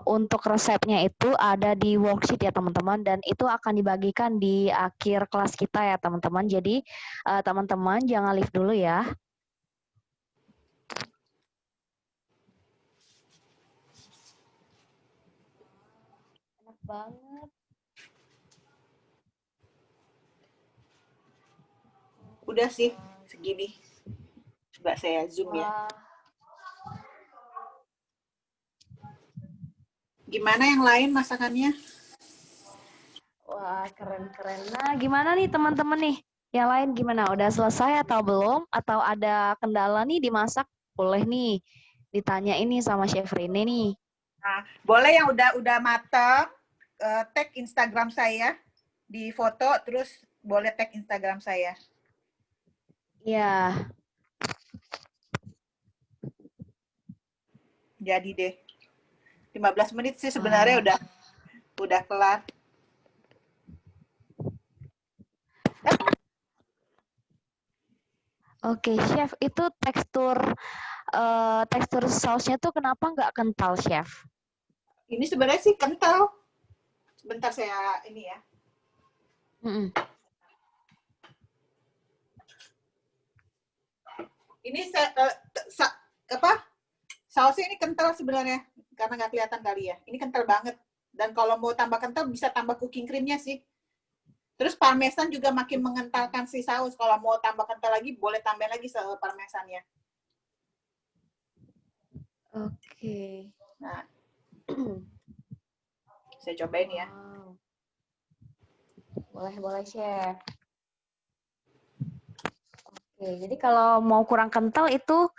untuk resepnya itu ada di worksheet ya teman-teman, dan itu akan dibagikan di akhir kelas kita ya teman-teman. Jadi teman-teman jangan leave dulu ya. Enak banget. Udah sih, segini. Coba saya zoom ya. Gimana yang lain masakannya? Wah, keren-keren. Nah, gimana nih teman-teman nih? Yang lain gimana? Udah selesai atau belum? Atau ada kendala nih dimasak? Boleh nih ditanya ini sama Chef Rene nih. Nah, boleh yang udah matang, tag Instagram saya di foto, terus boleh tag Instagram saya. Iya. Jadi deh. 15 menit sih sebenarnya udah kelar. Oke, Chef, itu tekstur sausnya tuh kenapa nggak kental, Chef? Ini sebenarnya sih kental. Sebentar saya ini ya. Ini sausnya ini kental sebenarnya karena nggak kelihatan kali ya. Ini kental banget. Dan kalau mau tambah kental bisa tambah cooking creamnya sih. Terus parmesan juga makin mengentalkan si saus. Kalau mau tambah kental lagi boleh tambah lagi parmesannya. Oke. Nah, saya cobain ya. Boleh, Chef. Oke, jadi kalau mau kurang kental itu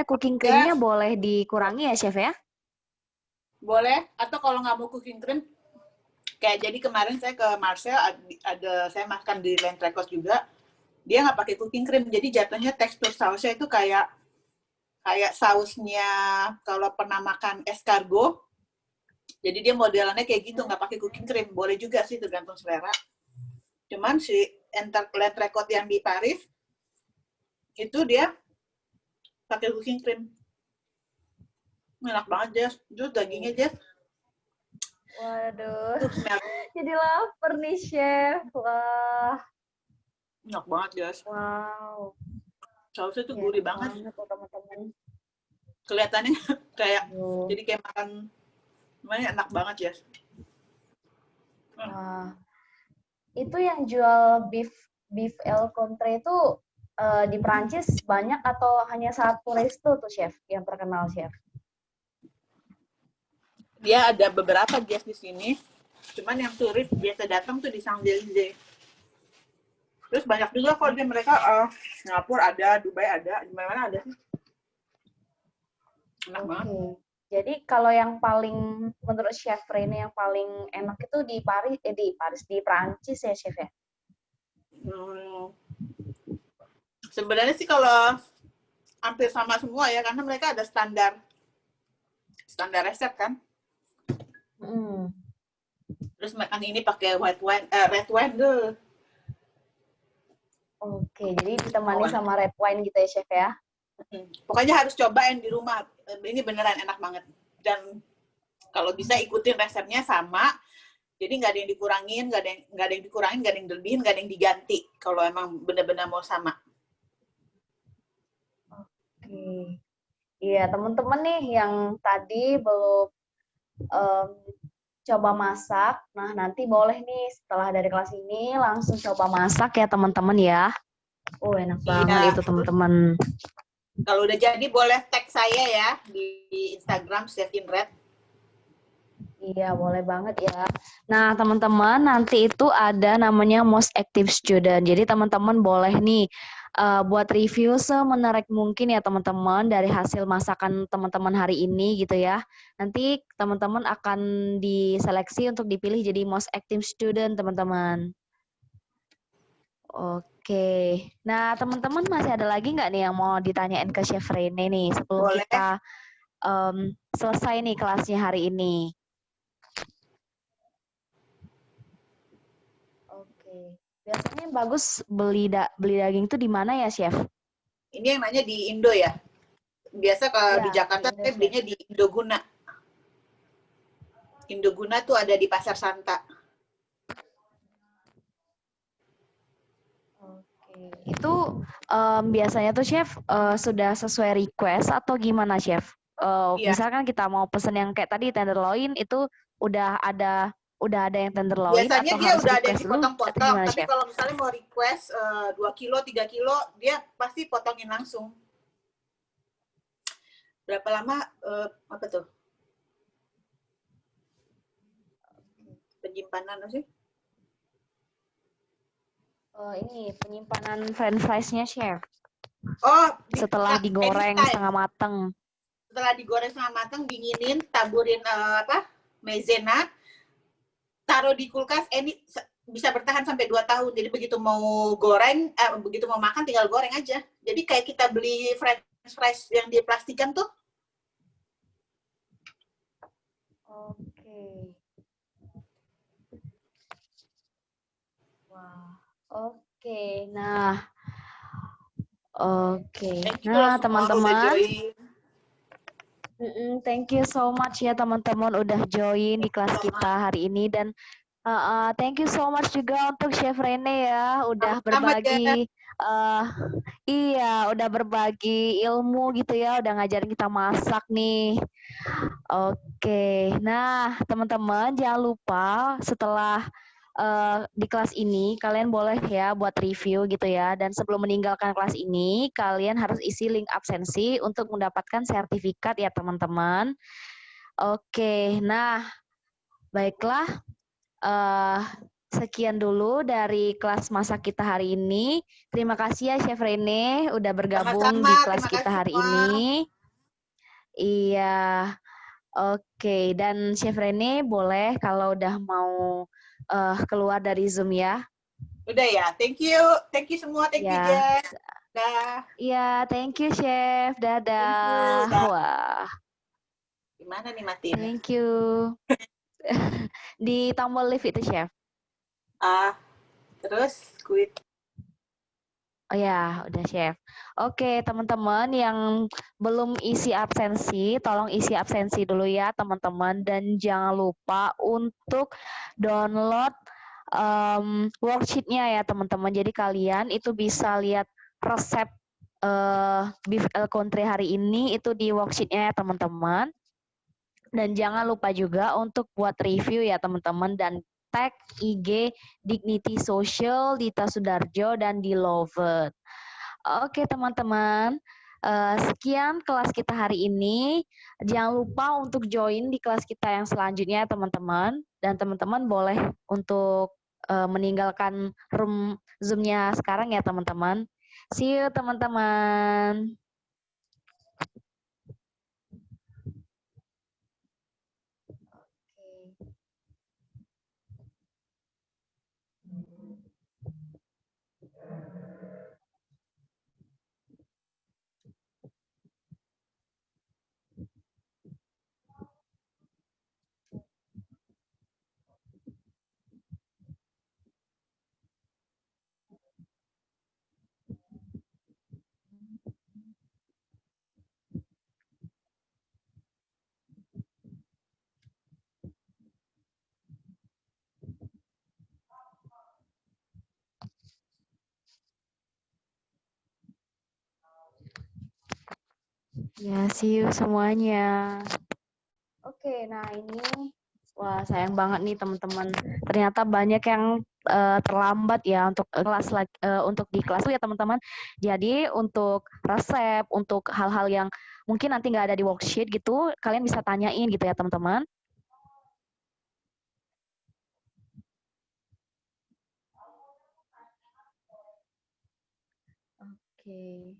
cooking creamnya boleh dikurangi ya, Chef ya? boleh. Atau kalau nggak mau cooking cream, kayak jadi kemarin saya ke Marcel, saya makan di Lentrekos juga, dia nggak pakai cooking cream, jadi jatuhnya tekstur sausnya itu kayak sausnya kalau pernah makan escargot. Jadi dia modelannya kayak gitu, nggak pakai cooking cream. Boleh juga sih, tergantung selera. Cuman si Lentrekot yang di Paris itu dia pakai cooking cream. Enak banget, Jess. Itu dagingnya, Jess. Waduh, jadi lapar nih, Chef. Wah. Enak banget, Jess. Wow. Sausnya tuh gurih banget. Teman-teman. Kelihatannya kayak, jadi kayak makan, enak banget, Jess. Wah. Itu yang jual beef El Contre itu di Prancis banyak atau hanya satu resto tuh, Chef, yang terkenal, Chef? Dia ada beberapa Jess di sini. Cuman yang turis biasa datang tuh di Champs-Élysées. Terus banyak juga kok di mereka Singapura ada, Dubai ada, di mana-mana ada sih. Enak banget. Jadi kalau yang paling menurut Chef Rene yang paling enak itu di Prancis ya, Chef ya? Sebenarnya sih kalau hampir sama semua ya, karena mereka ada standar resep kan. Terus makan ini pakai red wine deh. Oke, jadi ditemani sama red wine gitu ya, Chef ya? Pokoknya harus cobain di rumah. Ini beneran enak banget. Dan kalau bisa ikutin resepnya sama. Jadi nggak ada yang dikurangin, nggak ada yang dikurangin, nggak ada yang dilebihin, nggak ada yang diganti. Kalau emang bener-bener mau sama. Oke. Iya, teman-teman nih yang tadi belum coba masak, nah nanti boleh nih setelah dari kelas ini langsung coba masak ya teman-teman ya. Oh enak banget itu teman-teman. Kalau udah jadi boleh tag saya ya di Instagram Chef Inred. Iya boleh banget ya. Nah teman-teman nanti itu ada namanya Most Active Student. Jadi teman-teman boleh nih buat review semenarik mungkin ya teman-teman dari hasil masakan teman-teman hari ini gitu ya. Nanti teman-teman akan diseleksi untuk dipilih jadi Most Active Student teman-teman. Oke, nah teman-teman masih ada lagi nggak nih yang mau ditanyain ke Chef Rene nih sebelum kita selesai nih kelasnya hari ini? Oke, biasanya bagus beli daging itu di mana ya, Chef? Ini yang nanya di Indo ya. Biasa kalau di Jakarta saya belinya di Indoguna. Indoguna tuh ada di Pasar Santa. Oke, itu biasanya tuh Chef sudah sesuai request atau gimana, Chef? Misalkan kita mau pesen yang kayak tadi tenderloin itu udah ada yang tenderloin biasanya atau dia harus udah ada yang request dulu atau dipotong-potong, gimana, tapi Chef? kalau misalnya mau request 2 kilo, 3 kilo, dia pasti potongin langsung. Berapa lama, apa tuh? Penyimpanan apa sih? Ini penyimpanan french fries-nya, Chef. Oh, setelah digoreng setengah mateng. Setelah digoreng setengah mateng, dinginin, taburin maizena, taruh di kulkas, ini bisa bertahan sampai 2 tahun. Jadi begitu mau goreng, begitu mau makan tinggal goreng aja. Jadi kayak kita beli french fries yang diplastikan tuh. Oke. Wah. Oke. Nah. Oke. Nah, teman-teman. Thank you so much ya teman-teman udah join di kelas kita hari ini dan thank you so much juga untuk Chef Rene ya udah berbagi udah berbagi ilmu gitu ya, udah ngajarin kita masak nih. Oke. Nah, teman-teman jangan lupa setelah di kelas ini kalian boleh ya buat review gitu ya, dan sebelum meninggalkan kelas ini kalian harus isi link absensi untuk mendapatkan sertifikat ya teman-teman. Oke, nah baiklah sekian dulu dari kelas masak kita hari ini. Terima kasih ya Chef Rene udah bergabung di kelas kita hari ini. Iya. Oke, dan Chef Rene boleh kalau udah mau keluar dari Zoom ya. Udah ya, thank you semua, thank you Ya, Jess. Dah. ya, thank you Chef. Thank you. Dadah. Dah. Wah, Gimana nih matiin? thank you. Di tombol live itu Chef. Terus quit. Oh ya, udah Chef. Oke, teman-teman yang belum isi absensi, tolong isi absensi dulu ya teman-teman. Dan jangan lupa untuk download worksheet-nya ya teman-teman. Jadi kalian itu bisa lihat resep beef El Country hari ini itu di worksheet-nya ya teman-teman. Dan jangan lupa juga untuk buat review ya teman-teman dan tag IG Dignity Social, Dita Sudarjo, dan di Loved. Oke teman-teman, sekian kelas kita hari ini. Jangan lupa untuk join di kelas kita yang selanjutnya teman-teman. Dan teman-teman boleh untuk meninggalkan room Zoom-nya sekarang ya teman-teman. See you teman-teman. Ya, see you semuanya. Oke, nah ini, wah sayang banget nih teman-teman. Ternyata banyak yang terlambat ya untuk kelas untuk di kelas ya teman-teman. Jadi untuk resep, untuk hal-hal yang mungkin nanti nggak ada di worksheet gitu, kalian bisa tanyain gitu ya teman-teman. Oke.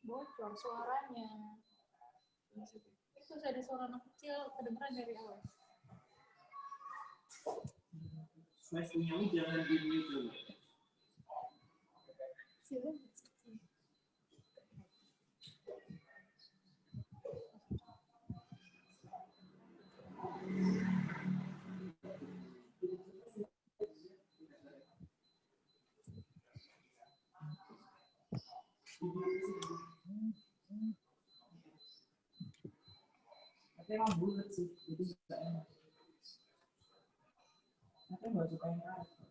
Bocor suaranya. Itu ada suara anak kecil kedengeran dari awal. Punya jangan gini tuh. Tapi emang bulat sih, jadi nggak enak. Tapi nggak suka yang keras.